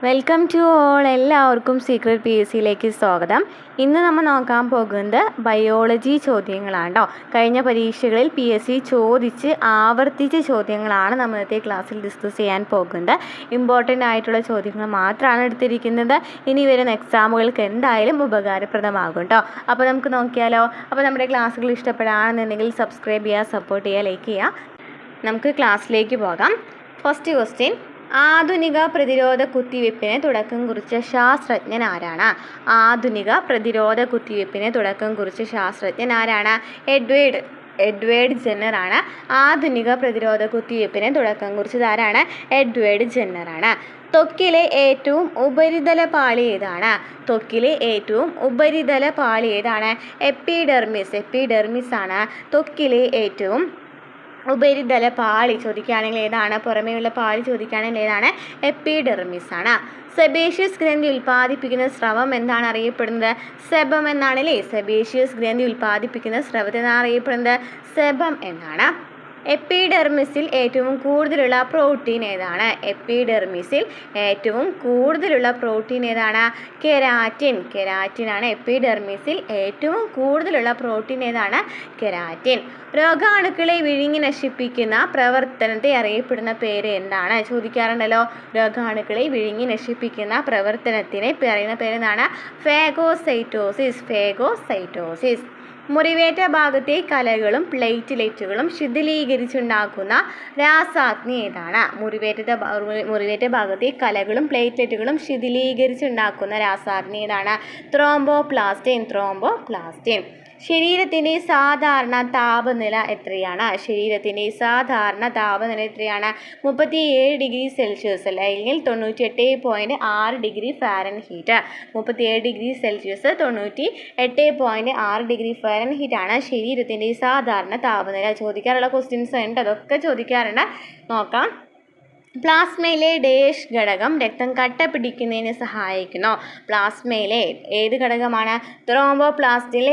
Welcome to all. എല്ലാവർക്കും secret P S സിയിലേക്ക് സ്വാഗതം. ഇന്ന് നമ്മൾ നോക്കാൻ പോകുന്നത് ബയോളജി ചോദ്യങ്ങളാണ് കേട്ടോ. കഴിഞ്ഞ പരീക്ഷകളിൽ പി എസ് സി ചോദിച്ച് ആവർത്തിച്ച ചോദ്യങ്ങളാണ് നമ്മൾ ഇന്നത്തെ ക്ലാസ്സിൽ ഡിസ്കസ് ചെയ്യാൻ പോകുന്നത്. ഇമ്പോർട്ടൻ്റ് ആയിട്ടുള്ള ചോദ്യങ്ങൾ മാത്രമാണ് എടുത്തിരിക്കുന്നത്. ഇനി വരുന്ന എക്സാമുകൾക്ക് എന്തായാലും ഉപകാരപ്രദമാകും കേട്ടോ. അപ്പോൾ നമുക്ക് നോക്കിയാലോ. അപ്പോൾ നമ്മുടെ ക്ലാസ്സുകൾ ഇഷ്ടപ്പെടുകയാണെന്നുണ്ടെങ്കിൽ സബ്സ്ക്രൈബ് ചെയ്യുക, സപ്പോർട്ട് ചെയ്യുക, ലൈക്ക് ചെയ്യുക. നമുക്ക് ക്ലാസ്സിലേക്ക് പോകാം. ഫസ്റ്റ് ക്വസ്റ്റ്യൻ: ആധുനിക പ്രതിരോധ കുത്തിവയ്പ്പിന് തുടക്കം കുറിച്ച ശാസ്ത്രജ്ഞൻ ആരാണ്? ആധുനിക പ്രതിരോധ കുത്തിവയ്പ്പിന് തുടക്കം കുറിച്ച ശാസ്ത്രജ്ഞൻ ആരാണ്? എഡ്വേർഡ് ജെന്നർ ആണ്. ആധുനിക പ്രതിരോധ കുത്തിവയ്പ്പിന് തുടക്കം കുറിച്ചത് ആരാണ്? എഡ്വേർഡ് ജെന്നർ ആണ്. ത്വക്കിലെ ഏറ്റവും ഉപരിതല പാളി ഏതാണ്? ത്വക്കിലെ ഏറ്റവും ഉപരിതല പാളി ഏതാണ്? എപ്പിഡെർമിസ് ആണ് ത്വക്കിലെ ഏറ്റവും ഉപരിതല പാളി. ചോദിക്കുകയാണെങ്കിൽ ഏതാണ്? പുറമേയുള്ള പാളി ചോദിക്കുകയാണെങ്കിൽ ഏതാണ്? എപ്പിഡെർമിസ് ആണ്. സെബേഷ്യസ് ഗ്രന്ഥി ഉൽപ്പാദിപ്പിക്കുന്ന സ്രവം എന്താണ് അറിയപ്പെടുന്നത്? സെബം എന്നാണ് അല്ലേ. സെബേഷ്യസ് ഗ്രന്ഥി ഉൽപ്പാദിപ്പിക്കുന്ന സ്രവത്തിനാണ് അറിയപ്പെടുന്നത് സെബം എന്നാണ്. എപ്പിഡെർമിസിൽ ഏറ്റവും കൂടുതലുള്ള പ്രോട്ടീൻ ഏതാണ്? എപ്പിഡെർമിസിൽ ഏറ്റവും കൂടുതലുള്ള പ്രോട്ടീൻ ഏതാണ്? കെരാറ്റിൻ ആണ്. എപ്പിഡെർമിസിൽ ഏറ്റവും കൂടുതലുള്ള പ്രോട്ടീൻ ഏതാണ്? കെരാറ്റിൻ. രോഗാണുക്കളെ വിഴുങ്ങി നശിപ്പിക്കുന്ന പ്രവർത്തനത്തെ അറിയപ്പെടുന്ന പേര് എന്താണ്? ചോദിക്കാറുണ്ടല്ലോ. രോഗാണുക്കളെ വിഴുങ്ങി നശിപ്പിക്കുന്ന പ്രവർത്തനത്തിനെ പറയുന്ന പേരെന്താണ്? ഫേഗോസൈറ്റോസിസ്. മുറിവേറ്റ ഭാഗത്തെ കലകളും പ്ലേറ്റ്ലെറ്റുകളും ശിഥിലീകരിച്ചുണ്ടാക്കുന്ന രാസാഗ്നി ഏതാണ്? മുറിവേറ്റ ഭാഗത്തെ കലകളും പ്ലേറ്റ്ലെറ്റുകളും ശിഥിലീകരിച്ചുണ്ടാക്കുന്ന രാസാഗ്നി ഏതാണ്? ത്രോംബോപ്ലാസ്റ്റിൻ. ശരീരത്തിൻ്റെ സാധാരണ താപനില എത്രയാണ്? ശരീരത്തിൻ്റെ സാധാരണ താപനില എത്രയാണ്? 37 ഡിഗ്രി സെൽഷ്യസ് അല്ലെങ്കിൽ 98.6 degree Fahrenheit. 37 degree Celsius 98.6 degree Fahrenheit ആണ് ശരീരത്തിൻ്റെ സാധാരണ താപനില. ചോദിക്കാറുള്ള ക്വസ്റ്റ്യൻസ് ഉണ്ട്, അതൊക്കെ ചോദിക്കാറുണ്ട്. നോക്കാം. പ്ലാസ്മയിലെ ഡേഷ് ഘടകം രക്തം കട്ട പിടിക്കുന്നതിന് സഹായിക്കുന്നു. പ്ലാസ്മയിലെ ഏത് ഘടകമാണ്? ത്രോംബോപ്ലാസ്റ്റിൻ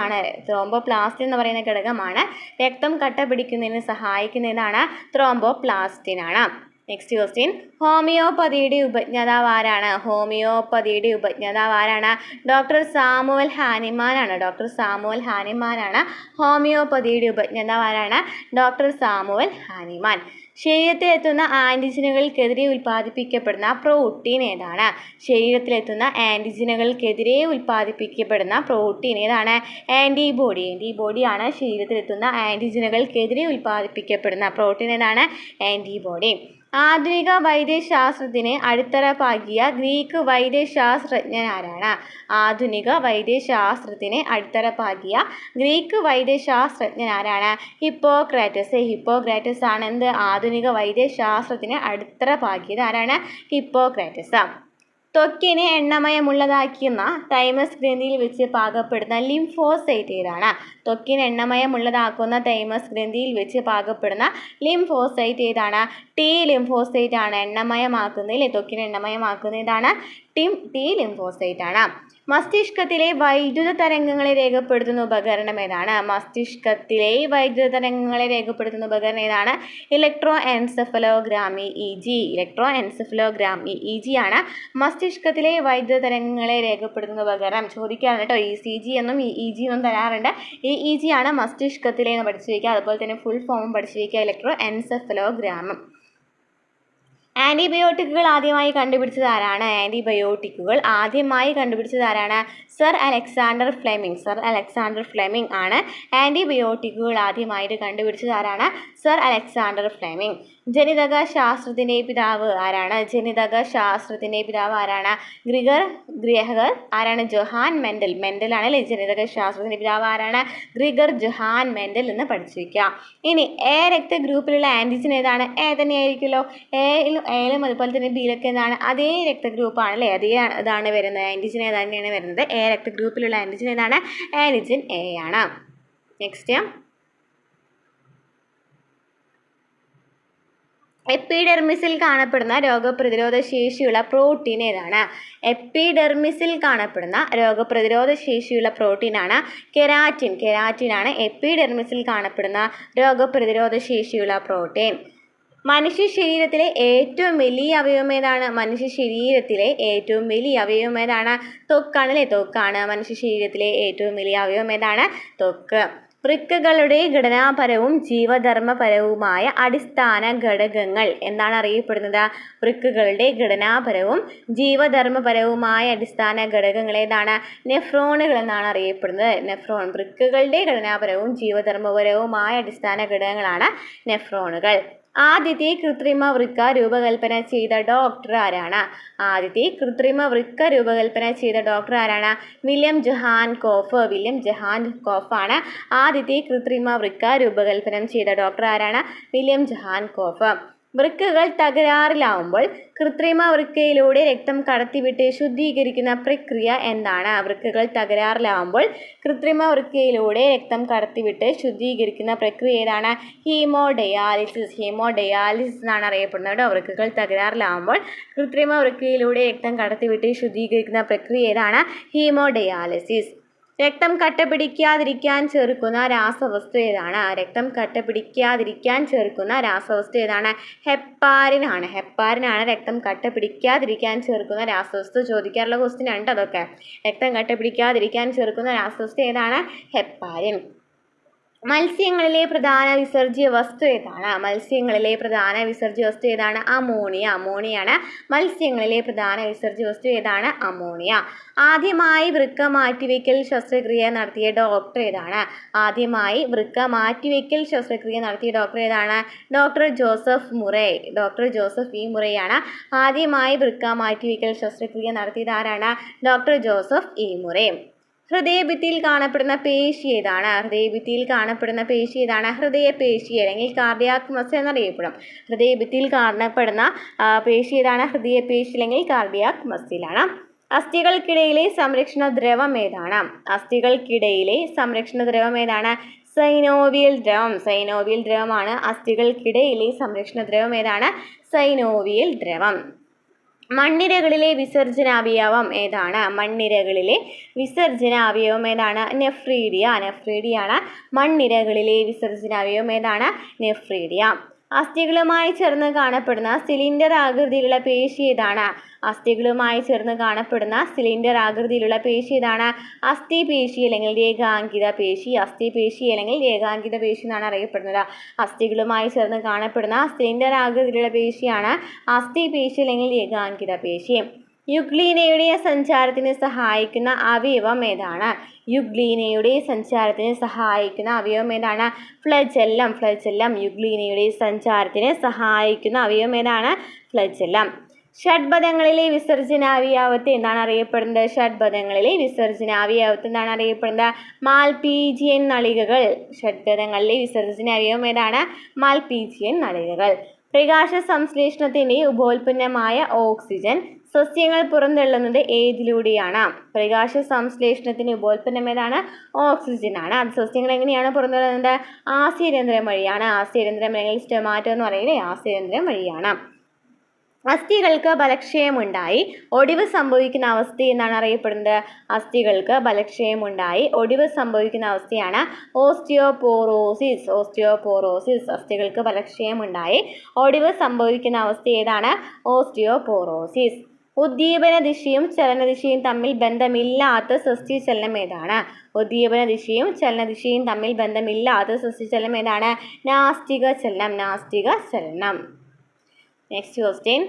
ആണ്. ത്രോംബോപ്ലാസ്റ്റിൻ എന്ന് പറയുന്ന ഘടകമാണ് രക്തം കട്ട പിടിക്കുന്നതിന് സഹായിക്കുന്നതാണ്. ത്രോംബോപ്ലാസ്റ്റിൻ ആണ്. നെക്സ്റ്റ് ക്വസ്റ്റ്യൻ: ഹോമിയോപ്പതിയുടെ ഉപജ്ഞാതാവ് ആരാണ്? ഡോക്ടർ സാമുവൽ ഹാനിമാൻ ആണ്. ഹോമിയോപ്പതിയുടെ ഉപജ്ഞാതാവ് ആരാണ്? Doctor Samuel Hahnemann. ശരീരത്തിലെത്തുന്ന ആൻറ്റിജനുകൾക്കെതിരെ ഉൽപ്പാദിപ്പിക്കപ്പെടുന്ന പ്രോട്ടീൻ ഏതാണ്? ആൻറ്റിബോഡി ആണ്. ശരീരത്തിലെത്തുന്ന ആൻറ്റിജനുകൾക്കെതിരെ ഉൽപ്പാദിപ്പിക്കപ്പെടുന്ന പ്രോട്ടീൻ ഏതാണ്? ആൻറ്റിബോഡി. ആധുനിക വൈദ്യശാസ്ത്രത്തിന് അടിത്തറ പാകിയ ഗ്രീക്ക് വൈദ്യശാസ്ത്രജ്ഞൻ ആരാണ്? ഹിപ്പോക്രാറ്റസ് ആണ് എന്ത്? ആധുനിക വൈദ്യശാസ്ത്രത്തിന് അടിത്തറ പാകിയത് ആരാണ്? ഹിപ്പോക്രാറ്റസ്. ത്വക്കിനെ എണ്ണമയമുള്ളതാക്കുന്ന തൈമസ് ഗ്രന്ഥിയിൽ വെച്ച് പാകപ്പെടുന്ന ലിംഫോസൈറ്റ് ഏതാണ്? ത്വക്കിനെ എണ്ണമയമുള്ളതാക്കുന്ന തൈമസ് ഗ്രന്ഥിയിൽ വെച്ച് പാകപ്പെടുന്ന ലിംഫോസൈറ്റ് ഏതാണ്? ടി ലിംഫോസൈറ്റ് ആണ്. ത്വക്കിനെ എണ്ണമയമാക്കുന്നതാണ് ടി ലിംഫോസൈറ്റ് ആണ്. മസ്തിഷ്കത്തിലെ വൈദ്യുത തരംഗങ്ങളെ രേഖപ്പെടുത്തുന്ന ഉപകരണം ഏതാണ്? ഇലക്ട്രോ എൻസെഫലോഗ്രാം EEG ആണ് മസ്തിഷ്കത്തിലെ വൈദ്യുത തരംഗങ്ങളെ രേഖപ്പെടുത്തുന്ന ഉപകരണം. ചോദിക്കാറുണ്ട് കേട്ടോ. ECG എന്നും EEG എന്നും തരാറുണ്ട്. EEG ആണ് മസ്തിഷ്കത്തിലെ എന്ന് പഠിച്ചു വയ്ക്കുക. അതുപോലെ തന്നെ ഫുൾ ഫോമും പഠിച്ചു വയ്ക്കുക, ഇലക്ട്രോ എൻസെഫലോഗ്രാം. ആൻറ്റിബയോട്ടിക്കുകൾ ആദ്യമായി കണ്ടുപിടിച്ചത് ആരാണ്? സർ അലക്സാണ്ടർ ഫ്ലെമിംഗ് ആണ്. ആൻറ്റിബയോട്ടിക്കുകൾ ആദ്യമായിട്ട് കണ്ടുപിടിച്ചത് ആരാണ്? Sir Alexander Fleming. ജനിതക ശാസ്ത്രത്തിൻ്റെ പിതാവ് ആരാണ്? ഗ്രിഗർ ആരാണ്? ജൊഹാൻ മെൻഡൽ ആണ് അല്ലേ. ജനിതക ശാസ്ത്രത്തിൻ്റെ പിതാവ് ആരാണ്? ഗ്രിഗർ ജൊഹാൻ മെൻഡൽ എന്ന് പഠിച്ചു വയ്ക്കുക. ഇനി എ രക്തഗ്രൂപ്പിലുള്ള ആൻറ്റിജൻ ഏതാണ്? എ തന്നെയായിരിക്കുമല്ലോ. എയിലും അതുപോലെ തന്നെ ബിയിലൊക്കെ എന്താണ്? അതേ രക്തഗ്രൂപ്പാണ് അല്ലേ. ഇതാണ് വരുന്നത്. ആൻറ്റിജൻ ഏതാണെന്നാണ് വരുന്നത്? എ രക്തഗ്രൂപ്പിലുള്ള ആൻറ്റിജൻ ഏതാണ്? ആൻറ്റിജൻ എ ആണ്. നെക്സ്റ്റ്: എപ്പിഡെർമിസിൽ കാണപ്പെടുന്ന രോഗപ്രതിരോധ ശേഷിയുള്ള പ്രോട്ടീൻ ഏതാണ്? കെരാറ്റിൻ ആണ് എപ്പിഡെർമിസിൽ കാണപ്പെടുന്ന രോഗപ്രതിരോധ ശേഷിയുള്ള പ്രോട്ടീൻ. മനുഷ്യ ശരീരത്തിലെ ഏറ്റവും വലിയ അവയവം ഏതാണ്? മനുഷ്യ ശരീരത്തിലെ ഏറ്റവും വലിയ അവയവം ഏതാണ്? ത്വക്കാണ് അല്ലേ? ത്വക്കാണ് മനുഷ്യ ശരീരത്തിലെ ഏറ്റവും വലിയ അവയവം ഏതാണ്? ത്വക്ക്. വൃക്കകളുടെ ഘടനാപരവും ജീവധർമ്മപരവുമായ അടിസ്ഥാന ഘടകങ്ങൾ എന്താണ് അറിയപ്പെടുന്നത്? വൃക്കകളുടെ ഘടനാപരവും ജീവധർമ്മപരവുമായ അടിസ്ഥാന ഘടകങ്ങൾ ഏതാണ്? നെഫ്രോണുകൾ എന്നാണ് അറിയപ്പെടുന്നത്. നെഫ്രോൺ. വൃക്കകളുടെ ഘടനാപരവും ജീവധർമ്മപരവുമായ അടിസ്ഥാന ഘടകങ്ങളാണ് നെഫ്രോണുകൾ. ആദ്യത്തെ കൃത്രിമ വൃക്ക രൂപകൽപ്പന ചെയ്ത ഡോക്ടർ ആരാണ്? ആദ്യത്തെ കൃത്രിമ വൃക്ക രൂപകൽപ്പന ചെയ്ത ഡോക്ടർ ആരാണ്? William Johan Kolff. William Johan Kolff ആണ് ആദ്യത്തെ കൃത്രിമ വൃക്ക രൂപകൽപ്പന ചെയ്ത ഡോക്ടർ ആരാണ്? William Johan Kolff. വൃക്കകൾ തകരാറിലാവുമ്പോൾ കൃത്രിമ വൃക്കയിലൂടെ രക്തം കടത്തിവിട്ട് ശുദ്ധീകരിക്കുന്ന പ്രക്രിയ എന്താണ്? വൃക്കകൾ തകരാറിലാവുമ്പോൾ കൃത്രിമ വൃക്കയിലൂടെ രക്തം കടത്തിവിട്ട് ശുദ്ധീകരിക്കുന്ന പ്രക്രിയ ഏതാണ്? ഹീമോഡയാലിസിസ്. ഹീമോഡയാലിസിസ് എന്നാണ് അറിയപ്പെടുന്നത് കേട്ടോ. വൃക്കകൾ തകരാറിലാവുമ്പോൾ കൃത്രിമ വൃക്കയിലൂടെ രക്തം കടത്തിവിട്ട് ശുദ്ധീകരിക്കുന്ന പ്രക്രിയ ഏതാണ്? ഹീമോഡയാലിസിസ്. രക്തം കട്ടപിടിക്കാതിരിക്കാൻ ചേർക്കുന്ന രാസവസ്തു ഏതാണ്? രക്തം കട്ടപിടിക്കാതിരിക്കാൻ ചേർക്കുന്ന രാസവസ്തു ഏതാണ്? ഹെപ്പാരിൻ ആണ്. ഹെപ്പാരിൻ ആണ് രക്തം കട്ടപിടിക്കാതിരിക്കാൻ ചേർക്കുന്ന രാസവസ്തു. ചോദിക്കാറുള്ള ക്വസ്റ്റ്യൻ ആണ് അതൊക്കെ. രക്തം കട്ടപിടിക്കാതിരിക്കാൻ ചേർക്കുന്ന രാസവസ്തു ഏതാണ്? ഹെപ്പാരിൻ. മത്സ്യങ്ങളിലെ പ്രധാന വിസർജ്യ വസ്തു ഏതാണ്? മത്സ്യങ്ങളിലെ പ്രധാന വിസർജ്യ വസ്തു ഏതാണ്? അമോണിയ. അമോണിയാണ് മത്സ്യങ്ങളിലെ പ്രധാന വിസർജ്യ വസ്തു ഏതാണ്? അമോണിയ. ആദ്യമായി വൃക്ക മാറ്റിവെക്കൽ ശസ്ത്രക്രിയ നടത്തിയ ഡോക്ടർ ഏതാണ്? ആദ്യമായി വൃക്ക മാറ്റിവെക്കൽ ശസ്ത്രക്രിയ നടത്തിയ ഡോക്ടർ ഏതാണ്? Doctor Joseph Murray. Doctor Joseph E മുറേയാണ് ആദ്യമായി വൃക്ക മാറ്റിവെക്കൽ ശസ്ത്രക്രിയ നടത്തിയത് ആരാണ്? Doctor Joseph E Murray. ഹൃദയഭിത്തിയിൽ കാണപ്പെടുന്ന പേശി ഏതാണ്? ഹൃദയഭിത്തിയിൽ കാണപ്പെടുന്ന പേശി ഏതാണ്? ഹൃദയപേശി അല്ലെങ്കിൽ കാർഡിയാക് മസിൽ എന്നറിയപ്പെടും. ഹൃദയഭിത്തിയിൽ കാണപ്പെടുന്ന പേശി ഏതാണ്? ഹൃദയപേശി അല്ലെങ്കിൽ കാർഡിയാക് മസിലാണ്. അസ്ഥികൾക്കിടയിലെ സംരക്ഷണ ദ്രവം ഏതാണ്? അസ്ഥികൾക്കിടയിലെ സംരക്ഷണ ദ്രവം ഏതാണ്? സൈനോവിയൽ ദ്രവം. സൈനോവിയൽ ദ്രവമാണ് അസ്ഥികൾക്കിടയിലെ സംരക്ഷണ ദ്രവം ഏതാണ്? സൈനോവിയൽ ദ്രവം. മണ്ണിരകളിലെ വിസർജനാവയവം ഏതാണ്? മണ്ണിരകളിലെ വിസർജനാവയവം ഏതാണ്? നെഫ്രീഡിയ. നെഫ്രീഡിയാണ് മണ്ണിരകളിലെ വിസർജനാവയവം ഏതാണ്? നെഫ്രീഡിയ. അസ്ഥികളുമായി ചേർന്ന് കാണപ്പെടുന്ന സിലിണ്ടർ ആകൃതിയിലുള്ള പേശി ഏതാണ്? അസ്ഥികളുമായി ചേർന്ന് കാണപ്പെടുന്ന സിലിണ്ടർ ആകൃതിയിലുള്ള പേശി ഏതാണ്? അസ്ഥിപേശി അല്ലെങ്കിൽ രേഖാങ്കിത പേശി. അസ്ഥിപേശി അല്ലെങ്കിൽ രേഖാങ്കിത പേശി എന്നാണ് അറിയപ്പെടുന്നത്. അസ്ഥികളുമായി ചേർന്ന് കാണപ്പെടുന്ന സിലിണ്ടർ ആകൃതിയിലുള്ള പേശിയാണ് അസ്ഥിപേശി അല്ലെങ്കിൽ രേഖാങ്കിത പേശി. യുഗ്ലീനയുടെ സഞ്ചാരത്തിന് സഹായിക്കുന്ന അവയവം ഏതാണ്? യുഗ്ലീനയുടെ സഞ്ചാരത്തിന് സഹായിക്കുന്ന അവയവം ഏതാണ്? ഫ്ലജെല്ലം. ഫ്ലജെല്ലം യുഗ്ലീനയുടെ സഞ്ചാരത്തിന് സഹായിക്കുന്ന അവയവം ഏതാണ്? ഫ്ലജെല്ലം. ഷഡ്പദങ്ങളിലെ വിസർജനാവയവത്തെ എന്താണ് അറിയപ്പെടുന്നത്? ഷഡ്പദങ്ങളിലെ വിസർജനാവയവത്തെ എന്താണ് അറിയപ്പെടുന്നത്? മാൽപീജിയൻ നളികകൾ. ഷഡ്പദങ്ങളിലെ വിസർജനാവയവം ഏതാണ്? മാൽപീജിയൻ നളികകൾ. പ്രകാശ സംശ്ലേഷണത്തിന്റെ ഉപോൽപ്പന്നമായ ഓക്സിജൻ സസ്യങ്ങൾ പുറന്തള്ളുന്നത് ഏതിലൂടെയാണ്? പ്രകാശ സംശ്ലേഷണത്തിന് ഉപോൽപ്പന്നം ഏതാണ്? ഓക്സിജൻ ആണ്. അത് സസ്യങ്ങൾ എങ്ങനെയാണ് പുറന്തള്ളുന്നത്? ആസ്യരന്ധ്രം വഴിയാണ്. ആസ്യരന്ധ്രം അല്ലെങ്കിൽ സ്റ്റൊമാറ്റോ എന്ന് പറയുന്നത് ആസ്യരന്ധ്രം വഴിയാണ്. അസ്ഥികൾക്ക് ബലക്ഷയമുണ്ടായി ഒടിവ് സംഭവിക്കുന്ന അവസ്ഥ എന്നാണ് അറിയപ്പെടുന്നത്? അസ്ഥികൾക്ക് ബലക്ഷയമുണ്ടായി ഒടിവ് സംഭവിക്കുന്ന അവസ്ഥയാണ് ഓസ്റ്റിയോപോറോസിസ്. ഓസ്റ്റിയോപോറോസിസ്. അസ്ഥികൾക്ക് ബലക്ഷയമുണ്ടായി ഒടിവ് സംഭവിക്കുന്ന അവസ്ഥ ഏതാണ്? ഓസ്റ്റിയോപോറോസിസ്. ഉദ്ദീപന ദിശയും ചലനദിശയും തമ്മിൽ ബന്ധമില്ലാത്ത സസ്യചലനം ഏതാണ്? ഉദ്ദീപന ദിശയും ചലനദിശയും തമ്മിൽ ബന്ധമില്ലാത്ത സസ്യചലനം ഏതാണ്? നാസ്തിക ചലനം. നാസ്തിക ചലനം. Next question.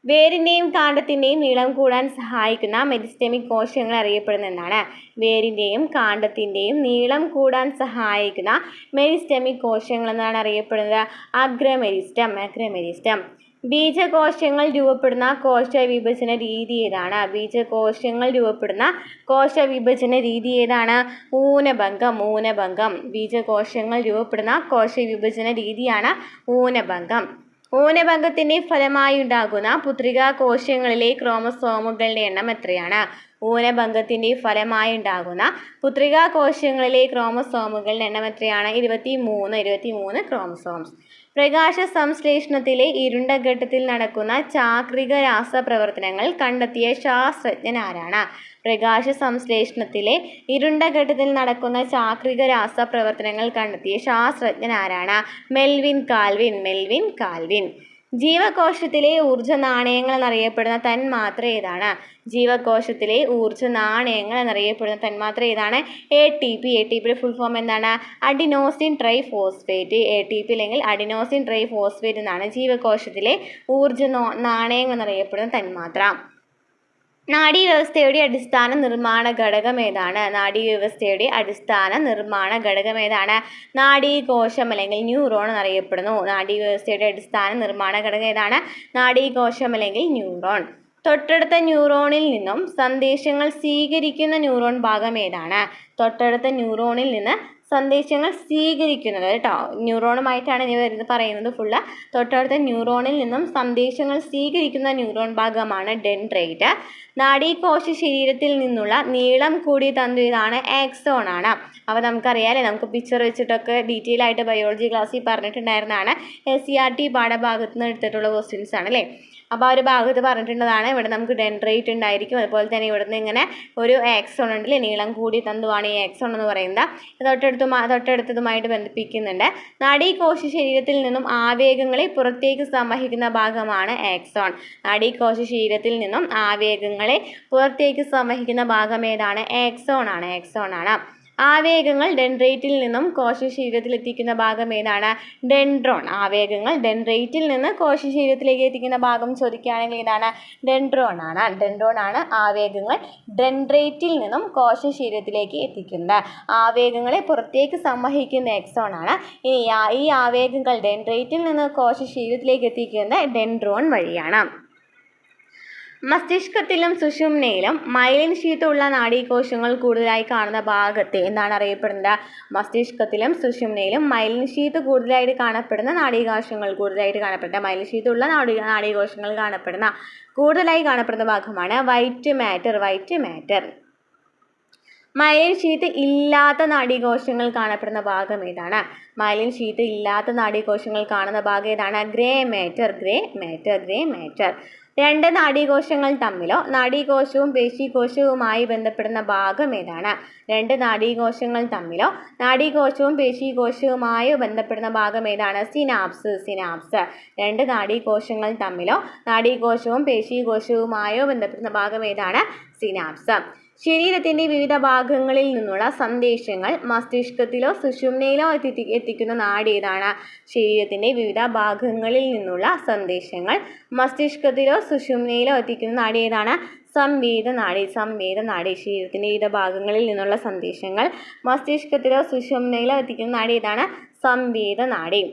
വേരിൻ്റെയും കാണ്ഡത്തിൻ്റെയും നീളം കൂടാൻ സഹായിക്കുന്ന മെരിസ്റ്റമിക് കോശങ്ങൾ അറിയപ്പെടുന്ന എന്താണ്? വേരിൻ്റെയും കാണ്ഡത്തിൻ്റെയും നീളം കൂടാൻ സഹായിക്കുന്ന മെരിസ്റ്റമിക് കോശങ്ങൾ എന്നാണ് അറിയപ്പെടുന്നത്? അഗ്രമെരിസ്റ്റം. അഗ്രമെരിസ്റ്റം. ബീജകോശങ്ങൾ രൂപപ്പെടുന്ന കോശവിഭജന രീതി ഏതാണ്? ബീജകോശങ്ങൾ രൂപപ്പെടുന്ന കോശവിഭജന രീതി ഏതാണ്? ഊനഭംഗം. ഊനഭംഗം. ബീജകോശങ്ങൾ രൂപപ്പെടുന്ന കോശവിഭജന രീതിയാണ് ഊനഭംഗം. ഊനഭംഗത്തിൻ്റെ ഫലമായി ഉണ്ടാകുന്ന പുത്രികാ കോശങ്ങളിലെ ക്രോമസോമുകളുടെ എണ്ണം എത്രയാണ്? ഊനഭംഗത്തിൻ്റെ ഫലമായി ഉണ്ടാകുന്ന പുത്രികാ കോശങ്ങളിലെ ക്രോമസോമുകളുടെ എണ്ണം എത്രയാണ്? 23 ക്രോമസോംസ്. പ്രകാശ സംശ്ലേഷണത്തിലെ ഇരുണ്ട ഘട്ടത്തിൽ നടക്കുന്ന ചാക്രിക രാസപ്രവർത്തനങ്ങൾ കണ്ടെത്തിയ ശാസ്ത്രജ്ഞൻ ആരാണ്? പ്രകാശ സംശ്ലേഷണത്തിലെ ഇരുണ്ട ഘട്ടത്തിൽ നടക്കുന്ന ചാക്രിക രാസപ്രവർത്തനങ്ങൾ കണ്ടെത്തിയ ശാസ്ത്രജ്ഞൻ ആരാണ്? Melvin Calvin. ജീവകോശത്തിലെ ഊർജ്ജ നാണയങ്ങൾ എന്നറിയപ്പെടുന്ന തന്മാത്ര ഏതാണ്? ജീവകോശത്തിലെ ഊർജ്ജ നാണയങ്ങൾ എന്നറിയപ്പെടുന്ന തന്മാത്ര ഏതാണ്? ATP. ATPയുടെ ഫുൾ ഫോം എന്താണ്? Adenosine triphosphate. ATP അല്ലെങ്കിൽ അഡിനോസിൻ ട്രൈഫോസ്ഫേറ്റ് എന്നാണ് ജീവകോശത്തിലെ ഊർജ്ജ നാണയങ്ങൾ എന്നറിയപ്പെടുന്ന തന്മാത്ര. നാഡീവ്യവസ്ഥയുടെ അടിസ്ഥാന നിർമ്മാണ ഘടകം ഏതാണ്? നാഡീവ്യവസ്ഥയുടെ അടിസ്ഥാന നിർമ്മാണ ഘടകം ഏതാണ്? നാഡീകോശം അല്ലെങ്കിൽ ന്യൂറോൺ എന്നറിയപ്പെടുന്നു. നാഡീവ്യവസ്ഥയുടെ അടിസ്ഥാന നിർമ്മാണ ഘടകം ഏതാണ്? നാഡീകോശം അല്ലെങ്കിൽ ന്യൂറോൺ. തൊട്ടടുത്ത ന്യൂറോണിൽ നിന്നും സന്ദേശങ്ങൾ സ്വീകരിക്കുന്ന ന്യൂറോൺ ഭാഗം ഏതാണ്? തൊട്ടടുത്ത ന്യൂറോണിൽ നിന്ന് സന്ദേശങ്ങൾ സ്വീകരിക്കുന്നത് കേട്ടോ, ന്യൂറോണുമായിട്ടാണ് ഇനി വരുന്നത് പറയുന്നത് ഫുള്ള്. തൊട്ടടുത്ത ന്യൂറോണിൽ നിന്നും സന്ദേശങ്ങൾ സ്വീകരിക്കുന്ന ന്യൂറോൺ ഭാഗമാണ് ഡെൻഡ്രൈറ്റ്. നാഡീകോശ ശരീരത്തിൽ നിന്നുള്ള നീളം കൂടിയ തന്തു ഇതാണ് ആക്സോൺ ആണ്. അപ്പോൾ നമുക്കറിയാമല്ലേ, നമുക്ക് പിക്ചർ വെച്ചിട്ടൊക്കെ ഡീറ്റെയിൽ ആയിട്ട് ബയോളജി ക്ലാസ്സിൽ പറഞ്ഞിട്ടുണ്ടായിരുന്നതാണ്. SCERT പാഠഭാഗത്ത് നിന്ന് എടുത്തിട്ടുള്ള ക്വസ്റ്റ്യൻസ് ആണ് അല്ലേ. അപ്പോൾ ആ ഒരു ഭാഗത്ത് പറഞ്ഞിട്ടുള്ളതാണ്. ഇവിടെ നമുക്ക് ഡെൻഡ്രൈറ്റ് ഉണ്ടായിരിക്കും, അതുപോലെ തന്നെ ഇവിടുന്ന് ഇങ്ങനെ ഒരു ആക്സോൺ ഉണ്ടല്ലേ, നീളം കൂടിയ തന്തുവാണ് ഈ ആക്സോൺ എന്ന് പറയുന്നത്. തൊട്ടടുത്തതുമായിട്ട് ബന്ധിപ്പിക്കുന്നുണ്ട്. നാഡീകോശ ശരീരത്തിൽ നിന്നും ആവേഗങ്ങളെ പുറത്തേക്ക് സംവഹിക്കുന്ന ഭാഗമാണ് ആക്സോൺ. നാഡീകോശ ശരീരത്തിൽ നിന്നും ആവേഗങ്ങളെ പുറത്തേക്ക് സംവഹിക്കുന്ന ഭാഗം ഏതാണ്? ആക്സോൺ ആണ്. ആവേഗങ്ങൾ ഡെൻഡ്രൈറ്റിൽ നിന്നും കോശശരീരത്തിൽ എത്തിക്കുന്ന ഭാഗം ഏതാണ്? ഡെൻഡ്രോൺ. ആവേഗങ്ങൾ ഡെൻഡ്രൈറ്റിൽ നിന്ന് കോശശരീരത്തിലേക്ക് എത്തിക്കുന്ന ഭാഗം ചോദിക്കുകയാണെങ്കിൽ ഏതാണ്? ഡെൻഡ്രോൺ ആണ് ആവേഗങ്ങൾ ഡെൻഡ്രൈറ്റിൽ നിന്നും കോശശരീരത്തിലേക്ക് എത്തിക്കുന്നത്. ആവേഗങ്ങളെ പുറത്തേക്ക് സംവഹിക്കുന്ന ആക്സോൺ ആണ്. ഇനി ഈ ആവേഗങ്ങൾ ഡെൻഡ്രൈറ്റിൽ നിന്ന് കോശശരീരത്തിലേക്ക് എത്തിക്കുന്നത് ഡെൻഡ്രോൺ വഴിയാണ്. മസ്തിഷ്കത്തിലും സുഷുമ്നയിലും മൈലിൻ ഷീത്തുള്ള നാഡീകോശങ്ങൾ കൂടുതലായി കാണുന്ന ഭാഗത്തെ എന്താണ് അറിയപ്പെടുന്നത്? മസ്തിഷ്കത്തിലും സുഷുമ്നയിലും മൈലിൻ ഷീത്ത് കൂടുതലായിട്ട് കാണപ്പെടുന്ന നാഡീകോശങ്ങൾ മൈലിൻ ഷീത്തുള്ള നാഡീകോശങ്ങൾ കൂടുതലായി കാണപ്പെടുന്ന ഭാഗമാണ് വൈറ്റ് മാറ്റർ. മൈലിൻ ഷീത്ത് ഇല്ലാത്ത നാഡീകോശങ്ങൾ കാണപ്പെടുന്ന ഭാഗം ഏതാണ്? മൈലിൻ ഷീത്ത് ഇല്ലാത്ത നാഡീകോശങ്ങൾ കാണുന്ന ഭാഗം ഏതാണ്? Grey matter. രണ്ട് നാഡീകോശങ്ങൾ തമ്മിലോ നാഡീകോശവും പേശീകോശവുമായി ബന്ധപ്പെടുന്ന ഭാഗം ഏതാണ്? രണ്ട് നാഡീകോശങ്ങൾ തമ്മിലോ നാഡീകോശവും പേശീകോശവുമായോ ബന്ധപ്പെടുന്ന ഭാഗം ഏതാണ്? സിനാപ്സ്. രണ്ട് നാഡീകോശങ്ങൾ തമ്മിലോ നാഡീകോശവും പേശീകോശവുമായോ ബന്ധപ്പെടുന്ന ഭാഗം ഏതാണ്? സിനാപ്സ്. ശരീരത്തിൻ്റെ വിവിധ ഭാഗങ്ങളിൽ നിന്നുള്ള സന്ദേശങ്ങൾ മസ്തിഷ്കത്തിലോ സുഷുമ്നയിലോ എത്തിക്കുന്ന നാഡി ഏതാണ്? ശരീരത്തിൻ്റെ വിവിധ ഭാഗങ്ങളിൽ നിന്നുള്ള സന്ദേശങ്ങൾ മസ്തിഷ്കത്തിലോ സുഷുമ്നയിലോ എത്തിക്കുന്ന നാഡി ഏതാണ്? സംവേദനാഡി. ശരീരത്തിൻ്റെ വിവിധ ഭാഗങ്ങളിൽ നിന്നുള്ള സന്ദേശങ്ങൾ മസ്തിഷ്കത്തിലോ സുഷുമ്നയിലോ എത്തിക്കുന്ന നാഡി ഏതാണ്? സംവേദനാഡി.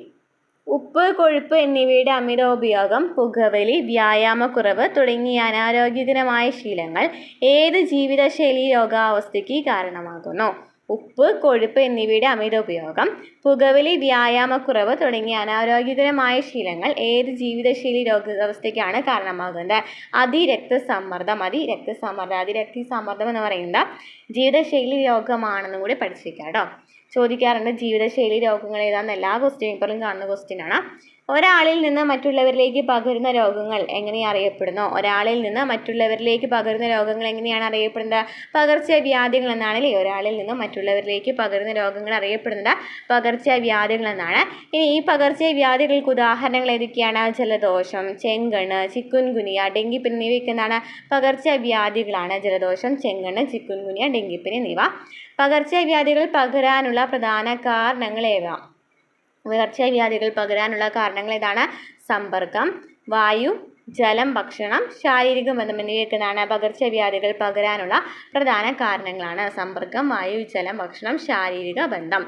ഉപ്പ്, കൊഴുപ്പ് എന്നിവയുടെ അമിത ഉപയോഗം, പുകവലി, വ്യായാമക്കുറവ് തുടങ്ങിയ അനാരോഗ്യകരമായ ശീലങ്ങൾ ഏത് ജീവിതശൈലി രോഗാവസ്ഥയ്ക്ക് കാരണമാകുന്നു? ഉപ്പ്, കൊഴുപ്പ് എന്നിവയുടെ അമിത ഉപയോഗം, പുകവലി, വ്യായാമക്കുറവ് തുടങ്ങിയ അനാരോഗ്യകരമായ ശീലങ്ങൾ ഏത് ജീവിതശൈലി രോഗാവസ്ഥയ്ക്കാണ് കാരണമാകുന്നത്? അതിരക്തസമ്മർദ്ദം എന്ന് പറയുന്നത് ജീവിതശൈലി രോഗമാണെന്നും കൂടി പഠിച്ചിരിക്കുക കേട്ടോ. ചോദിക്കാറുണ്ട് ജീവിതശൈലി രോഗങ്ങൾ ഏതാണെന്ന്, എല്ലാ ക്വസ്റ്റ്യൻ പേപ്പറിലും കാണുന്ന ക്വസ്റ്റ്യനാണ്. ഒരാളിൽ നിന്ന് മറ്റുള്ളവരിലേക്ക് പകരുന്ന രോഗങ്ങൾ എങ്ങനെ അറിയപ്പെടുന്നു? എങ്ങനെയാണ് അറിയപ്പെടുന്നത്? പകർച്ചവ്യാധികൾ എന്നാണ് അല്ലേ. ഒരാളിൽ നിന്ന് മറ്റുള്ളവരിലേക്ക് പകരുന്ന രോഗങ്ങൾ അറിയപ്പെടുന്നത് പകർച്ചവ്യാധികൾ എന്നാണ്. ഇനി ഈ പകർച്ചവ്യാധികൾക്ക് ഉദാഹരണങ്ങൾ ഏതൊക്കെയാണ്? ജലദോഷം, ചെങ്കണ്ണ്, ചിക്കുൻഗുനിയ, ഡെങ്കിപ്പനി എന്നിവയൊക്കെ എന്താണ്? പകർച്ചവ്യാധികളാണ്. ജലദോഷം, ചെങ്കണ്ണ്, ചിക്കുൻഗുനിയ, ഡെങ്കിപ്പനി എന്നിവ. പകർച്ചവ്യാധികൾ പകരാനുള്ള പ്രധാന കാരണങ്ങൾ ഏതാണ്? സമ്പർക്കം, വായു, ജലം, ഭക്ഷണം, ശാരീരിക ബന്ധം എന്നിവയൊക്കെ എന്താണ്? പകർച്ചവ്യാധികൾ പകരാനുള്ള പ്രധാന കാരണങ്ങളാണ്. സമ്പർക്കം, വായു, ജലം, ഭക്ഷണം, ശാരീരിക ബന്ധം.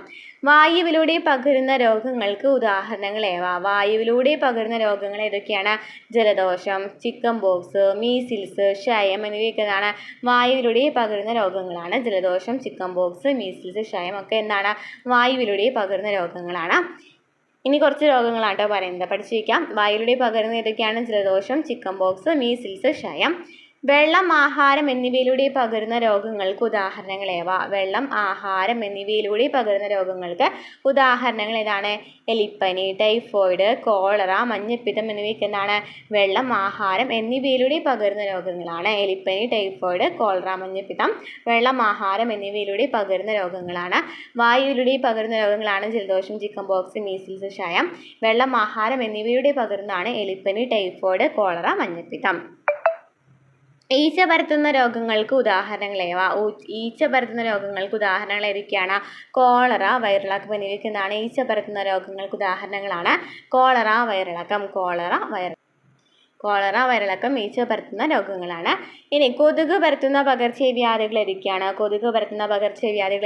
വായുവിലൂടെ പകരുന്ന രോഗങ്ങൾക്ക് ഉദാഹരണങ്ങൾ വായുവിലൂടെ പകരുന്ന രോഗങ്ങൾ ഏതൊക്കെയാണ്? ജലദോഷം, ചിക്കൻ ബോക്സ്, മീസിൽസ്, ക്ഷയം എന്നിവയൊക്കെ എന്താണ്? വായുവിലൂടെ പകരുന്ന രോഗങ്ങളാണ്. ജലദോഷം, ചിക്കൻ ബോക്സ്, മീസിൽസ്, ക്ഷയം ഒക്കെ എന്താണ്? വായുവിലൂടെ പകരുന്ന രോഗങ്ങളാണ്. ഇനി കുറച്ച് രോഗങ്ങളാണ് കേട്ടോ പറയുന്നത്, പഠിച്ചിരിക്കാം. വായുവിലൂടെ പകരുന്ന ഏതൊക്കെയാണ്? ജലദോഷം, ചിക്കൻ ബോക്സ്, മീസിൽസ്, ക്ഷയം. വെള്ളം, ആഹാരം എന്നിവയിലൂടെ പകരുന്ന രോഗങ്ങൾക്ക് ഉദാഹരണങ്ങൾ ഏവ? വെള്ളം, ആഹാരം എന്നിവയിലൂടെ പകരുന്ന രോഗങ്ങൾക്ക് ഉദാഹരണങ്ങൾ ഏതാണ്? എലിപ്പനി, ടൈഫോയിഡ്, കോളറ, മഞ്ഞപ്പിത്തം എന്നിവയ്ക്ക് എന്താണ്? വെള്ളം, ആഹാരം എന്നിവയിലൂടെ പകരുന്ന രോഗങ്ങളാണ്. എലിപ്പനി, ടൈഫോയിഡ്, കോളറ, മഞ്ഞപ്പിത്തം വെള്ളം, ആഹാരം എന്നിവയിലൂടെ പകരുന്ന രോഗങ്ങളാണ്. വായുവിലൂടെ പകരുന്ന രോഗങ്ങളാണ് ജലദോഷം, ചിക്കൻ പോക്സ്, മീസിൽസ്, ക്ഷയം. വെള്ളം, ആഹാരം എന്നിവയിലൂടെ പകരുന്നതാണ് എലിപ്പനി, ടൈഫോയിഡ്, കോളറ, മഞ്ഞപ്പിത്തം. ഈച്ച പരത്തുന്ന രോഗങ്ങൾക്ക് ഉദാഹരണങ്ങൾ ഏവ? ഈച്ച പരത്തുന്ന രോഗങ്ങൾക്ക് ഉദാഹരണങ്ങൾ ഏതൊക്കെയാണ്? കോളറ, വയറിളക്കം എന്നിവയ്ക്ക് എന്താണ്? ഈച്ച പരത്തുന്ന രോഗങ്ങൾക്ക് ഉദാഹരണങ്ങളാണ് കോളറ, വയറിളക്കം. കോളറ, വയറിളക്കം ഈച്ച പരത്തുന്ന രോഗങ്ങളാണ്. ഇനി കൊതുക് പരത്തുന്ന പകർച്ചവ്യാധികൾ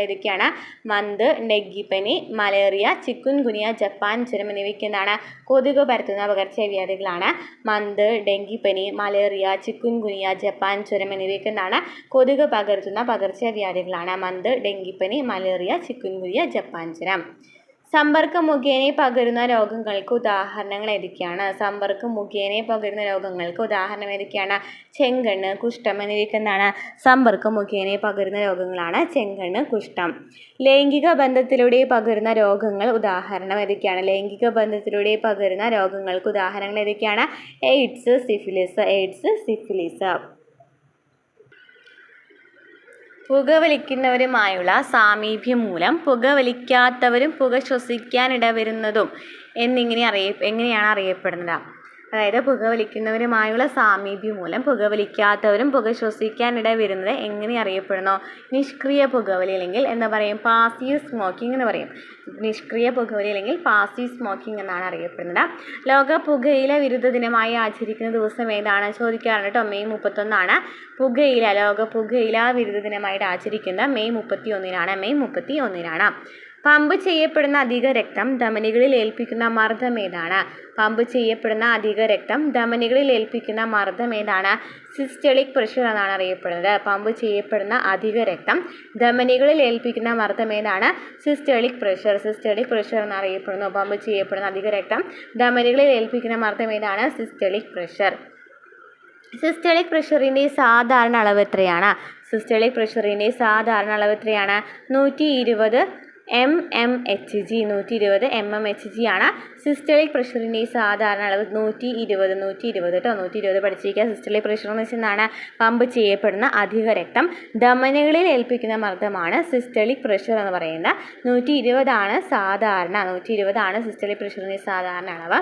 ഏതൊക്കെയാണ്? മന്ത്, ഡെങ്കിപ്പനി, മലേറിയ, ചിക്കുൻ ഗുനിയ, ജപ്പാൻ ജ്വരം എന്നിവയ്ക്ക് എന്താണ്? കൊതുക് പരത്തുന്ന പകർച്ചവ്യാധികളാണ്. മന്ത്, ഡെങ്കിപ്പനി, മലേറിയ, ചിക്കുൻ ഗുനിയ, ജപ്പാൻ ജ്വരം എന്നിവയ്ക്ക് എന്താണ്? കൊതുക് പകർത്തുന്ന പകർച്ചവ്യാധികളാണ്. മന്ത്, ഡെങ്കിപ്പനി, മലേറിയ, ചിക്കുൻ ഗുനിയ, ജപ്പാൻ ജ്വരം. സമ്പർക്കം മുഖേന പകരുന്ന രോഗങ്ങൾക്ക് ഉദാഹരണങ്ങൾ ഏതൊക്കെയാണ്? സമ്പർക്കം മുഖേന പകരുന്ന രോഗങ്ങൾക്ക് ഉദാഹരണം ഏതൊക്കെയാണ്? ചെങ്കണ്ണ്, കുഷ്ഠം എന്നിവയ്ക്ക് എന്താണ്? സമ്പർക്കം മുഖേന പകരുന്ന രോഗങ്ങളാണ് ചെങ്കണ്ണ്, കുഷ്ഠം. ലൈംഗിക ബന്ധത്തിലൂടെ പകരുന്ന രോഗങ്ങൾ ഉദാഹരണം ഏതൊക്കെയാണ്? ലൈംഗിക ബന്ധത്തിലൂടെ പകരുന്ന രോഗങ്ങൾക്ക് ഉദാഹരണങ്ങൾ ഏതൊക്കെയാണ്? AIDS, syphilis. പുകവലിക്കുന്നവരുമായുള്ള സാമീപ്യം മൂലം പുകവലിക്കാത്തവരും പുക ശ്വസിക്കാനിടവരുന്നതും എങ്ങനെയാണ് അറിയപ്പെടുന്നത്? അതായത് പുകവലിക്കുന്നവരുമായുള്ള സാമീപ്യം മൂലം പുകവലിക്കാത്തവരും പുക ശ്വസിക്കാനിടവരുന്നത് എങ്ങനെ അറിയപ്പെടുന്നു? നിഷ്ക്രിയ പുകവലി അല്ലെങ്കിൽ എന്താ പറയും? പാസീവ് സ്മോക്കിംഗ് എന്ന് പറയും. നിഷ്ക്രിയ പുകവലി അല്ലെങ്കിൽ പാസീവ് സ്മോക്കിംഗ് എന്നാണ് അറിയപ്പെടുന്നത്. ലോക പുകയില വിരുദ്ധ ദിനമായി ആചരിക്കുന്ന ദിവസം ഏതാണ്? ചോദിക്കാറുണ്ട് കേട്ടോ. മെയ് 31 ലോക പുകയില വിരുദ്ധ ദിനമായിട്ട് ആചരിക്കുന്ന മെയ് 31. പമ്പ് ചെയ്യപ്പെടുന്ന അധിക രക്തം ധമനികളിൽ ഏൽപ്പിക്കുന്ന മർദ്ദം ഏതാണ്? പമ്പ് ചെയ്യപ്പെടുന്ന അധിക രക്തം ധമനികളിൽ ഏൽപ്പിക്കുന്ന മർദ്ദം ഏതാണ്? സിസ്റ്റോളിക് പ്രഷർ എന്നാണ് അറിയപ്പെടുന്നത്. പമ്പ് ചെയ്യപ്പെടുന്ന അധിക രക്തം ധമനികളിൽ ഏൽപ്പിക്കുന്ന മർദ്ദം ഏതാണ്? സിസ്റ്റോളിക് പ്രഷർ എന്നറിയപ്പെടുന്നു. പമ്പ് ചെയ്യപ്പെടുന്ന അധിക രക്തം ധമനികളിൽ ഏൽപ്പിക്കുന്ന മർദ്ദം ഏതാണ്? Systolic pressure. സിസ്റ്റോളിക് പ്രഷറിൻ്റെ സാധാരണ അളവ് എത്രയാണ്? 120 mmHg ആണ് സിസ്റ്റോളിക് പ്രഷറിൻ്റെ സാധാരണ അളവ്. 120 കേട്ടോ. 120 പഠിച്ചിരിക്കുക. സിസ്റ്റോളിക് പ്രഷർ എന്ന് വെച്ചാൽ പമ്പ് ചെയ്യപ്പെടുന്ന അധിക രക്തം ധമനികളിൽ ഏൽപ്പിക്കുന്ന മർദ്ദമാണ് സിസ്റ്റോളിക് പ്രഷർ എന്ന് പറയുന്നത്. 120 ആണ് സിസ്റ്റോളിക് പ്രഷറിൻ്റെ സാധാരണ അളവ്.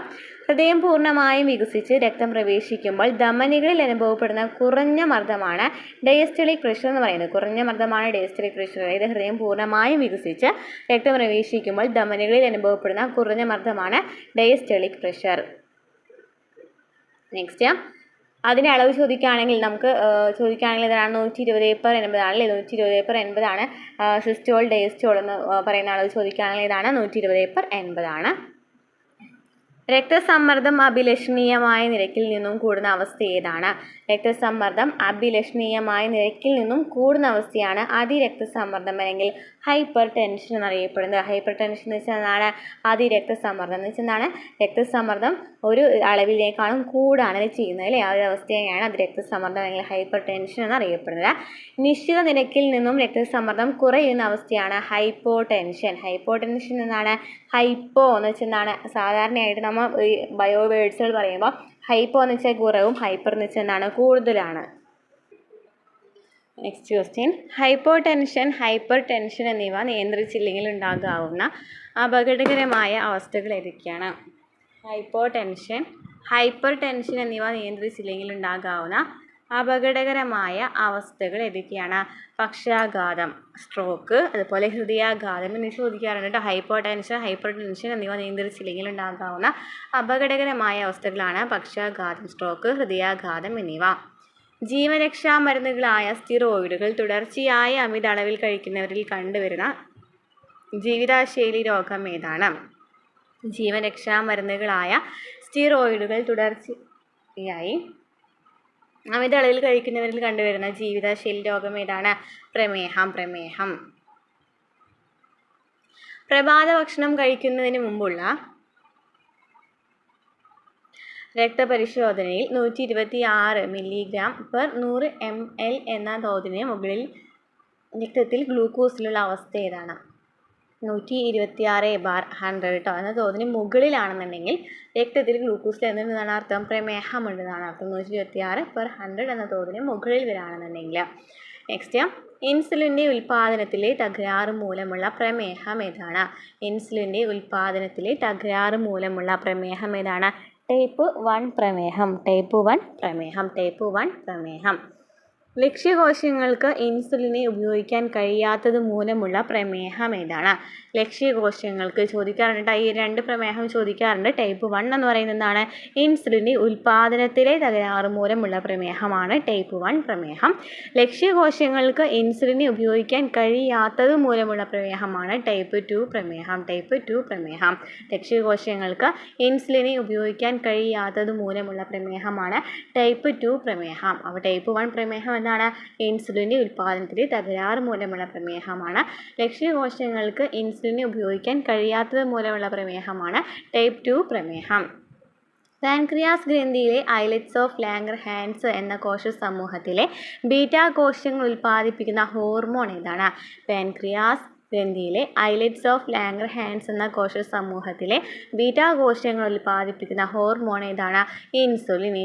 ഹൃദയം പൂർണ്ണമായും വികസിച്ച് രക്തം പ്രവേശിക്കുമ്പോൾ ധമനികളിൽ അനുഭവപ്പെടുന്ന കുറഞ്ഞ മർദ്ദമാണ് ഡയസ്റ്റോളിക് പ്രഷർ എന്ന് പറയുന്നത്. കുറഞ്ഞ മർദ്ദമാണ് ഡയസ്റ്റോളിക് പ്രഷർ. അതായത് ഹൃദയം പൂർണ്ണമായും വികസിച്ച് രക്തം പ്രവേശിക്കുമ്പോൾ ധമനികളിൽ അനുഭവപ്പെടുന്ന കുറഞ്ഞ മർദ്ദമാണ് ഡയസ്റ്റോളിക് പ്രഷർ. നെക്സ്റ്റ് അതിൻ്റെ അളവ് ചോദിക്കുകയാണെങ്കിൽ ഇതാണ് 120/80 ആണല്ലേ. 120/80 ആണ് സിസ്റ്റോൾ ഡയസ്റ്റോൾ എന്ന് പറയുന്ന അളവ് ചോദിക്കുകയാണെങ്കിൽ ഇതാണ് 120/80 ആണ്. രക്തസമ്മർദ്ദം അഭിലഷണീയമായ നിരക്കിൽ നിന്നും കൂടുന്ന അവസ്ഥ ഏതാണ്? രക്തസമ്മർദ്ദം അഭിലഷണീയമായ നിരക്കിൽ നിന്നും കൂടുന്ന അവസ്ഥയാണ് അതിരക്തസമ്മർദ്ദം അല്ലെങ്കിൽ ഹൈപ്പർ ടെൻഷൻ എന്നറിയപ്പെടുന്നത്. ഹൈപ്പർ ടെൻഷൻ എന്ന് വെച്ചാൽ എന്താണ്? അതിരക്തസമ്മർദ്ദം എന്ന് വെച്ചാൽ എന്താണ്? രക്തസമ്മർദ്ദം ഒരു അളവിനേക്കാളും കൂടാണ് ചെയ്യുന്നത് അല്ലേ. ആ ഒരു അവസ്ഥയാണ് അതിരക്തസമ്മർദ്ദം അല്ലെങ്കിൽ ഹൈപ്പർ ടെൻഷൻ എന്നറിയപ്പെടുന്നത്. നിശ്ചിത നിരക്കിൽ നിന്നും രക്തസമ്മർദ്ദം കുറയുന്ന അവസ്ഥയാണ് ഹൈപ്പോ ടെൻഷൻ എന്നാണ്. ഹൈപ്പോ എന്ന് വെച്ചാൽ എന്താണ്? സാധാരണയായിട്ട് നമ്മൾ ഈ ബയോ വേർഡ്സുകൾ പറയുമ്പോൾ ഹൈപ്പോ എന്ന് വെച്ചാൽ കുറവും ഹൈപ്പർ എന്ന് വെച്ചാൽ എന്താണ്? കൂടുതലാണ്. Next question. ഹൈപ്പർ ടെൻഷൻ എന്നിവ നിയന്ത്രിച്ചില്ലെങ്കിൽ ഉണ്ടാകാവുന്ന അപകടകരമായ അവസ്ഥകൾ ഏതൊക്കെയാണ്? ഹൈപ്പർ ടെൻഷൻ എന്നിവ നിയന്ത്രിച്ചില്ലെങ്കിൽ ഉണ്ടാകാവുന്ന അപകടകരമായ അവസ്ഥകൾ ഏതൊക്കെയാണ്? പക്ഷാഘാതം, സ്ട്രോക്ക്, അതുപോലെ ഹൃദയാഘാതം എന്ന് ചോദിക്കാറുണ്ട് കേട്ടോ. ഹൈപ്പർ ടെൻഷൻ എന്നിവ നിയന്ത്രിച്ചില്ലെങ്കിൽ ഉണ്ടാകാവുന്ന അപകടകരമായ അവസ്ഥകളാണ് പക്ഷാഘാതം, സ്ട്രോക്ക്, ഹൃദയാഘാതം എന്നിവ. ജീവരക്ഷാ മരുന്നുകളായ സ്റ്റിറോയിഡുകൾ തുടർച്ചയായ അമിത അളവിൽ കഴിക്കുന്നവരിൽ കണ്ടുവരുന്ന ജീവിതശൈലി രോഗം ഏതാണ്? ജീവരക്ഷാ മരുന്നുകളായ സ്റ്റിറോയിഡുകൾ തുടർച്ചയായി അമിത അളവിൽ കഴിക്കുന്നവരിൽ കണ്ടുവരുന്ന ജീവിതശൈലി രോഗം ഏതാണ്? പ്രമേഹം. പ്രഭാത ഭക്ഷണം കഴിക്കുന്നതിന് മുമ്പുള്ള രക്തപരിശോധനയിൽ 126 മില്ലിഗ്രാം പെർ 100 ml എന്ന തോതിന് മുകളിൽ രക്തത്തിൽ ഗ്ലൂക്കോസിലുള്ള അവസ്ഥ ഏതാണ്? 126/100 കേട്ടോ എന്ന തോതിന് മുകളിലാണെന്നുണ്ടെങ്കിൽ രക്തത്തിൽ ഗ്ലൂക്കോസിൽ എന്താണ് അർത്ഥം? പ്രമേഹമുണ്ടെന്നാണ് അർത്ഥം. 126/100 എന്ന തോതിന് മുകളിൽ വരാണെന്നുണ്ടെങ്കിൽ. നെക്സ്റ്റ്, ഇൻസുലിൻ്റെ ഉൽപ്പാദനത്തിലെ തകരാറ് മൂലമുള്ള പ്രമേഹം ഏതാണ്? ഇൻസുലിൻ്റെ ഉൽപ്പാദനത്തിലെ തകരാറ് മൂലമുള്ള പ്രമേഹം ഏതാണ്? ടൈപ്പ് 1 പ്രമേഹം. ടൈപ്പ് 1 പ്രമേഹം. ലക്ഷ്യകോശങ്ങൾക്ക് ഇൻസുലിനെ ഉപയോഗിക്കാൻ കഴിയാത്തത് മൂലമുള്ള പ്രമേഹം ഏതാണ്? ലക്ഷ്യകോശങ്ങൾക്ക് ചോദിക്കാറുണ്ട്. ഈ 2 പ്രമേഹം ചോദിക്കാറുണ്ട്. ടൈപ്പ് 1 എന്ന് പറയുന്നത് എന്താണ്? ഇൻസുലിൻ്റെ ഉൽപ്പാദനത്തിലെ തകരാറ് മൂലമുള്ള പ്രമേഹമാണ് ടൈപ്പ് 1 പ്രമേഹം. ലക്ഷ്യകോശങ്ങൾക്ക് ഇൻസുലിനെ ഉപയോഗിക്കാൻ കഴിയാത്തത് മൂലമുള്ള പ്രമേഹമാണ് ടൈപ്പ് 2 പ്രമേഹം. ടൈപ്പ് 2 പ്രമേഹം. ലക്ഷ്യകോശങ്ങൾക്ക് ഇൻസുലിനെ ഉപയോഗിക്കാൻ കഴിയാത്തത് മൂലമുള്ള പ്രമേഹമാണ് ടൈപ്പ് 2 പ്രമേഹം. അപ്പോൾ ടൈപ്പ് 1 പ്രമേഹം എന്താണ്? ഇൻസുലിൻ്റെ ഉൽപ്പാദനത്തിലെ തകരാറ് മൂലമുള്ള പ്രമേഹമാണ്. ലക്ഷ്യകോശങ്ങൾക്ക് ഇൻസുലിനെ ഉപയോഗിക്കാൻ കഴിയാത്തത് മൂലമുള്ള പ്രമേഹമാണ് ടൈപ്പ് 2 പ്രമേഹം. പാൻക്രിയാസ് ഗ്രന്ഥിയിലെ ഐലറ്റ്സ് ഓഫ് ലാംഗർഹാൻസ് എന്ന കോശസമൂഹത്തിലെ ബീറ്റാ കോശങ്ങൾ ഉൽപ്പാദിപ്പിക്കുന്ന ഹോർമോൺ ഏതാണ്? പാൻക്രിയാസ് ഗ്രന്ഥിയിലെ ഐലറ്റ്സ് ഓഫ് ലാംഗർഹാൻസ് എന്ന കോശസമൂഹത്തിലെ ബീറ്റാ കോശങ്ങൾ ഉൽപ്പാദിപ്പിക്കുന്ന ഹോർമോൺ ഏതാണ്? ഇൻസുലിൻ.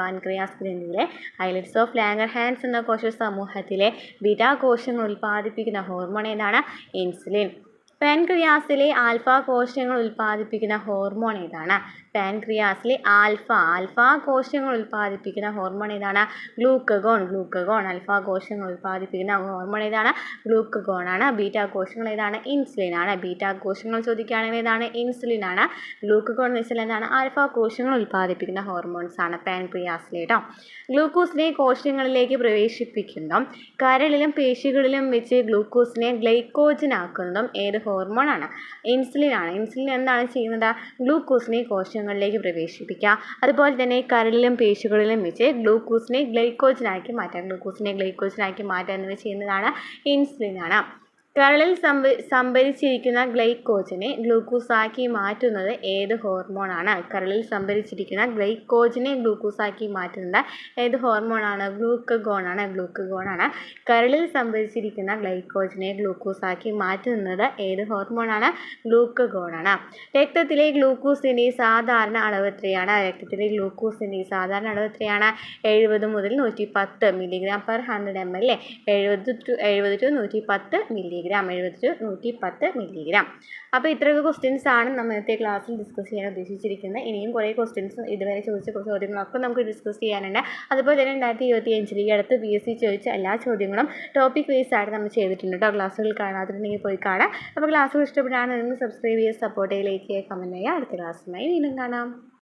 പാൻക്രിയാസ് ഗ്രന്ഥിയിലെ ഐലറ്റ്സ് ഓഫ് ലാംഗർഹാൻസ് എന്ന കോശസമൂഹത്തിലെ ബീറ്റാ കോശങ്ങൾ ഉൽപ്പാദിപ്പിക്കുന്ന ഹോർമോൺ ഏതാണ്? ഇൻസുലിൻ. പാൻക്രിയാസിലെ ആൽഫ കോശങ്ങൾ ഉൽപ്പാദിപ്പിക്കുന്ന ഹോർമോൺ ഏതാണ്? പാൻക്രിയാസിലെ ആൽഫ കോശങ്ങൾ ഉൽപ്പാദിപ്പിക്കുന്ന ഹോർമോൺ ഏതാണ്? ഗ്ലൂക്കഗോൺ. ആൽഫ കോശങ്ങൾ ഉൽപ്പാദിപ്പിക്കുന്ന ഹോർമോൺ ഏതാണ്? ഗ്ലൂക്കഗോൺ ആണ്. ബീറ്റാ കോശങ്ങൾ ഏതാണ്? ഇൻസുലിൻ ആണ്. ബീറ്റാ കോശങ്ങൾ ചോദിക്കുകയാണെങ്കിൽ ഏതാണ്? ഇൻസുലിൻ ആണ്. ഗ്ലൂക്കഗോൺ എന്ന് വെച്ചാൽ എന്താണ്? ആൽഫ കോശങ്ങൾ ഉൽപ്പാദിപ്പിക്കുന്ന ഹോർമോൺസ് ആണ് പാൻക്രിയാസിലെ കേട്ടോ. ഗ്ലൂക്കോസിനെ കോശങ്ങളിലേക്ക് പ്രവേശിപ്പിക്കുന്നതും കരളിലും പേശികളിലും വെച്ച് ഗ്ലൂക്കോസിനെ ഗ്ലൈക്കോജൻ ആക്കുന്നതും ഏത് ഹോർമോൺ ആണ്? ഇൻസുലിൻ ആണ്. ഇൻസുലിൻ എന്താണ് ചെയ്യുന്നത്? ഗ്ലൂക്കോസിനെ കോശങ്ങളിലേക്ക് പ്രവേശിപ്പിക്കുക. അതുപോലെ തന്നെ കരളിലും പേശികളിലും വെച്ച് ഗ്ലൂക്കോസിനെ ഗ്ലൈക്കോജനാക്കി മാറ്റുക എന്നിവ ചെയ്യുന്നതാണ് ഇൻസുലിൻ ആണ്. കരളിൽ സംഭരിച്ചിരിക്കുന്ന ഗ്ലൈക്കോജനെ ഗ്ലൂക്കോസാക്കി മാറ്റുന്നത് ഏത് ഹോർമോണാണ്? കരളിൽ സംഭരിച്ചിരിക്കുന്ന ഗ്ലൈക്കോജനെ ഗ്ലൂക്കോസാക്കി മാറ്റുന്നത് ഏത് ഹോർമോണാണ്? ഗ്ലൂക്കഗോൺ ആണ്. കരളിൽ സംഭരിച്ചിരിക്കുന്ന ഗ്ലൈക്കോജനെ ഗ്ലൂക്കോസാക്കി മാറ്റുന്നത് ഏത് ഹോർമോണാണ്? ഗ്ലൂക്കഗോൺ ആണ്. രക്തത്തിലെ ഗ്ലൂക്കോസിൻ്റെ സാധാരണ അളവ് എത്രയാണ്? 70 മുതൽ 110 milligram per 100 ml. 70 to 110 milligram. 70 to 110 milligram. അപ്പോൾ ഇത്രയൊക്കെ ക്വസ്റ്റ്യൻസ് ആണ് നമ്മൾ ഇന്നത്തെ ക്ലാസ്സിൽ ഡിസ്കസ് ചെയ്യാൻ ഉദ്ദേശിച്ചിരിക്കുന്നത്. ഇനിയും കുറേ ക്വസ്റ്റ്യൻസ് ഇതുവരെ ചോദിച്ച ചോദ്യങ്ങളൊക്കെ നമുക്ക് ഡിസ്കസ് ചെയ്യാനുണ്ട്. അതുപോലെ തന്നെ 2025 ഈ അടുത്ത് PSC ചോദിച്ച എല്ലാ ചോദ്യങ്ങളും ടോപ്പിക് വൈസ് ആയിട്ട് നമ്മൾ ചെയ്തിട്ടുണ്ട് കേട്ടോ. ക്ലാസ്സുകൾ കാണാതിട്ടുണ്ടെങ്കിൽ പോയി കാണാം. അപ്പോൾ ക്ലാസ്സുകൾ ഇഷ്ടപ്പെട്ടാണ് നിങ്ങൾ സബ്സ്ക്രൈബ് ചെയ്യുക, സപ്പോർട്ട് ചെയ്യുക, ലൈക്ക് ചെയ്യുക, കമൻറ്റ് ചെയ്യുക. അടുത്ത ക്ലാസ്സുമായി വീണ്ടും കാണാം.